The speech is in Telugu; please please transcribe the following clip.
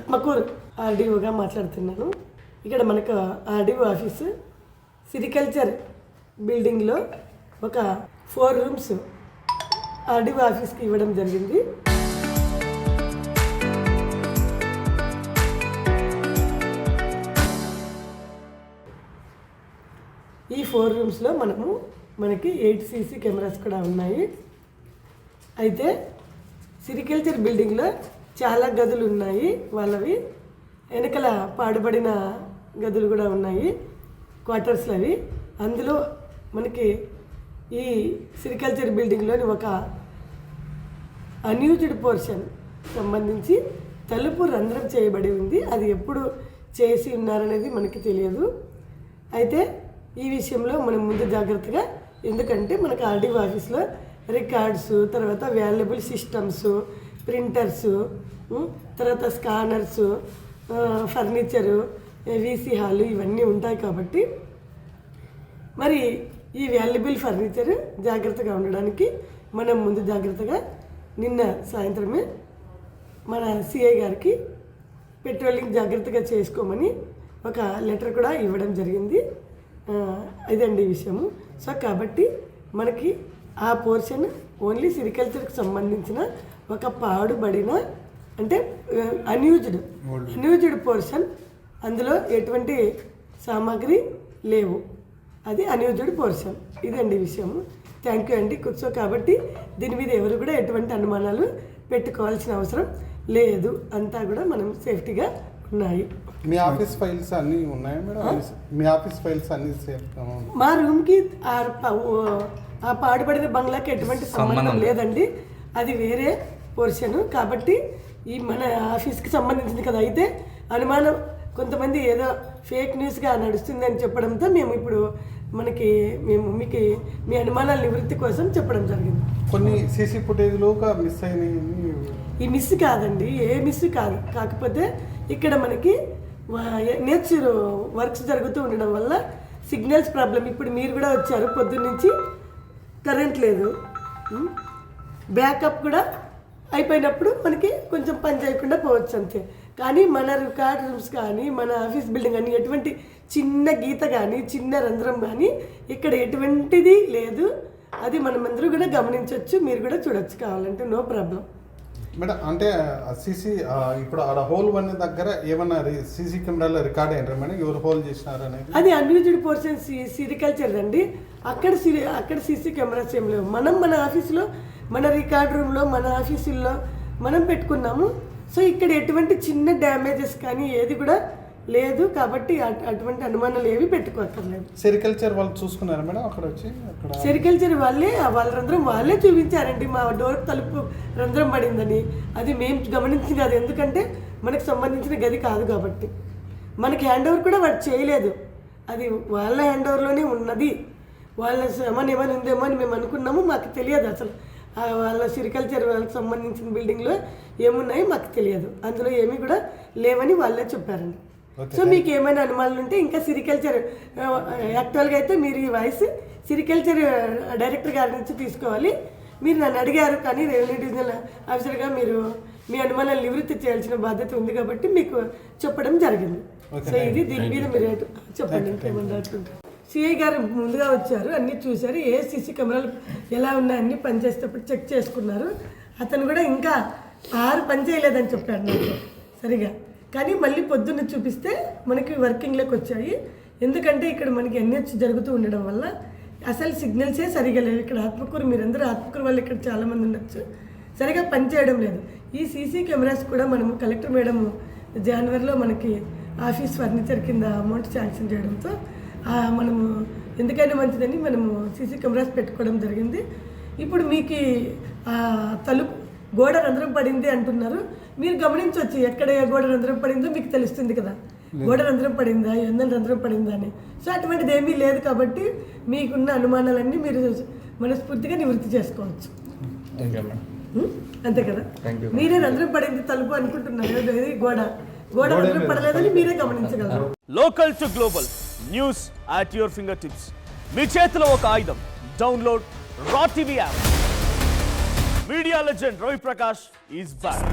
ఆత్మకూరు ఆర్డీఓగా మాట్లాడుతున్నాను. ఇక్కడ మనకు ఆర్డీఓ ఆఫీసు సిరికల్చర్ బిల్డింగ్లో ఒక 4 రూమ్స్ ఆర్డీఓ ఆఫీస్కి ఇవ్వడం జరిగింది. ఈ 4 రూమ్స్లో మనకి 8 సీసీ కెమెరాస్ కూడా ఉన్నాయి. అయితే సిరికల్చర్ బిల్డింగ్లో చాలా గదులు ఉన్నాయి వాళ్ళవి. వెనకల పాడుబడిన గదులు కూడా ఉన్నాయి, క్వార్టర్స్లు అవి. అందులో మనకి ఈ సిరికల్చర్ బిల్డింగ్లోని ఒక అన్యూజ్డ్ పోర్షన్ సంబంధించి తలుపు రంధ్రం చేయబడి ఉంది. అది ఎప్పుడు చేసి ఉన్నారనేది మనకి తెలియదు. అయితే ఈ విషయంలో మనం ముందు జాగ్రత్తగా, ఎందుకంటే మనకు ఆర్డీఓ ఆఫీస్లో రికార్డ్స్, తర్వాత వాల్యుబుల్ సిస్టమ్స్, ప్రింటర్స్, తర్వాత స్కానర్స్, ఫర్నిచరు, వీసీ హాలు ఇవన్నీ ఉంటాయి. కాబట్టి మరి ఈ వాల్యుబుల్ ఫర్నిచర్ జాగ్రత్తగా ఉండడానికి మనం ముందు జాగ్రత్తగా నిన్న సాయంత్రమే మన సిఐ గారికి పెట్రోలింగ్ జాగ్రత్తగా చేసుకోమని ఒక లెటర్ కూడా ఇవ్వడం జరిగింది. ఇదండి విషయము. సో కాబట్టి మనకి ఆ పోర్షన్ ఓన్లీ సిరికల్చర్కి సంబంధించిన ఒక పాడుబడిన, అంటే అన్యూజ్డ్ పోర్షన్, అందులో ఎటువంటి సామాగ్రి లేవు, అది అన్యూజ్డ్ పోర్షన్. ఇదండి విషయము. థ్యాంక్ యూ అండి. సో కాబట్టి దీని మీద ఎవరు కూడా ఎటువంటి అనుమానాలు పెట్టుకోవాల్సిన అవసరం లేదు. అంతా కూడా మనం సేఫ్టీగా ఉన్నాయి. మీ ఆఫీస్ ఫైల్స్ అన్నీ ఉన్నాయా మేడం? మీ ఆఫీస్ ఫైల్స్ అన్నీ సేఫ్? మా రూమ్కి ఆ పాడుపడిన బంగ్లాకి ఎటువంటి సంబంధం లేదండి, అది వేరే పోర్షన్. కాబట్టి ఈ మన ఆఫీస్కి సంబంధించింది కదా. అయితే అనుమానం కొంతమంది ఏదో ఫేక్ న్యూస్గా నడుస్తుందని చెప్పడంతో మేము ఇప్పుడు మీకు మీ అనుమానాల నివృత్తి కోసం చెప్పడం జరిగింది. కొన్ని సీసీ ఫుటేజ్లో మిస్ అయినాయి. ఈ మిస్ కాదండి, ఏ మిస్ కాదు. కాకపోతే ఇక్కడ మనకి నేచర్ వర్క్స్ జరుగుతూ ఉండడం వల్ల సిగ్నల్స్ ప్రాబ్లం. ఇప్పుడు మీరు కూడా వచ్చారు, పొద్దున్నుంచి కరెంట్ లేదు, బ్యాకప్ కూడా అయిపోయినప్పుడు మనకి కొంచెం పని చేయకుండా పోవచ్చు అంతే. కానీ మన రికార్డ్ రూమ్స్ కానీ, మన ఆఫీస్ బిల్డింగ్ కానీ ఎటువంటి చిన్న గీత కానీ, చిన్న రంధ్రం కానీ ఇక్కడ ఎటువంటిది లేదు. అది మనమందరూ కూడా గమనించవచ్చు, మీరు కూడా చూడొచ్చు కావాలంటే, నో ప్రాబ్లం మేడం. అంటే సీసీ ఇప్పుడు ఆడ హోల్ వన్ దగ్గర ఏమన్నా సీసీ కెమెరాలో రికార్డ్ అయినారా మేడం? ఎవరు హోల్ చేసినారు అనేది? అది అన్యూజ్డ్ పోర్షన్ సిరికల్చర్ అండి. అక్కడ సీసీ కెమెరాస్ ఏం లేవు. మన ఆఫీసులో, మన రికార్డ్ రూమ్లో, మన ఆఫీసుల్లో మనం పెట్టుకున్నాము. సో ఇక్కడ ఎటువంటి చిన్న డ్యామేజెస్ కానీ ఏది కూడా లేదు. కాబట్టి అటువంటి అనుమానాలు ఏవి పెట్టుకోక్కర్లేదు. సెరికల్చర్ వాళ్ళు చూసుకున్నారు మేడం అక్కడ వచ్చి? సెరికల్చర్ వాళ్ళ రంధ్రం వాళ్ళే చూపించారండి. మా డోర్ తలుపు రంధ్రం పడిందని అది మేము గమనించింది కాదు, ఎందుకంటే మనకు సంబంధించిన గది కాదు కాబట్టి. మనకి హ్యాండ్ ఓవర్ కూడా వాడు చేయలేదు, అది వాళ్ళ హ్యాండ్ ఓవర్లోనే ఉన్నది. వాళ్ళ ఏమైనా ఉందేమో అని మేము అనుకున్నాము, మాకు తెలియదు అసలు. వాళ్ళ సిరికల్చర్ వాళ్ళకి సంబంధించిన బిల్డింగ్లో ఏమున్నాయో మాకు తెలియదు, అందులో ఏమీ కూడా లేవని వాళ్ళే చెప్పారండి. సో మీకు ఏమైనా అనుమానాలు ఉంటే ఇంకా సిరికల్చర్ యాక్చువల్గా అయితే మీరు ఈ వాయిస్ సిరికల్చర్ డైరెక్టర్ గారి నుంచి తీసుకోవాలి. మీరు నన్ను అడిగారు, కానీ రెవెన్యూ డివిజనల్ ఆఫీసర్గా మీరు మీ అనుమానాలు నివృత్తి చేయాల్సిన బాధ్యత ఉంది కాబట్టి మీకు చెప్పడం జరిగింది. సో ఇది దీని మీద మీరు చెప్పండి ఇంకేమన్నా. సిఐ గారు ముందుగా వచ్చారు, అన్నీ చూశారు, ఏ సీసీ కెమెరాలు ఎలా ఉన్నాయి అన్నీ పనిచేసేటప్పుడు చెక్ చేసుకున్నారు. అతను కూడా ఇంకా 6 పని చేయలేదని చెప్పాడు నాకు సరిగా. కానీ మళ్ళీ పొద్దున్న చూపిస్తే మనకి వర్కింగ్లోకి వచ్చాయి. ఎందుకంటే ఇక్కడ మనకి ఎన్హెచ్ జరుగుతూ ఉండడం వల్ల అసలు సిగ్నల్సే సరిగా లేవు. ఇక్కడ ఆత్మకూరు, మీరందరూ ఆత్మకూరు వాళ్ళు ఇక్కడ చాలామంది ఉండొచ్చు, సరిగా పనిచేయడం లేదు. ఈ సీసీ కెమెరాస్ కూడా మనము కలెక్టర్ మేడం జనవరిలో మనకి ఆఫీస్ ఫర్నిచర్ కింద అమౌంట్ శాంక్షన్ చేయడంతో మనము ఎందుకైనా మంచిదని మనము సీసీ కెమెరాస్ పెట్టుకోవడం జరిగింది. ఇప్పుడు మీకు తలుపు గోడ రంధ్రం పడింది అంటున్నారు, మీరు గమనించవచ్చు ఎక్కడ గోడ రంధ్రం పడిందో మీకు తెలుస్తుంది కదా, గోడ రంధ్రం పడిందా, ఎందల రంధ్రం పడిందా అని. సో అటువంటిది ఏమీ లేదు కాబట్టి మీకున్న అనుమానాలన్నీ మీరు మనస్ఫూర్తిగా నివృత్తి చేసుకోవచ్చు. అంతే కదా, మీరే రంధ్రం పడింది తలుపు అనుకుంటున్నారు, గోడ రంధ్రం పడలేదని మీరే గమనించగలరు. Local to global news at your fingertips. మీ చేతిలో ఒక ఆయుధం. Download R TV app. Media legend Ravi Prakash is back.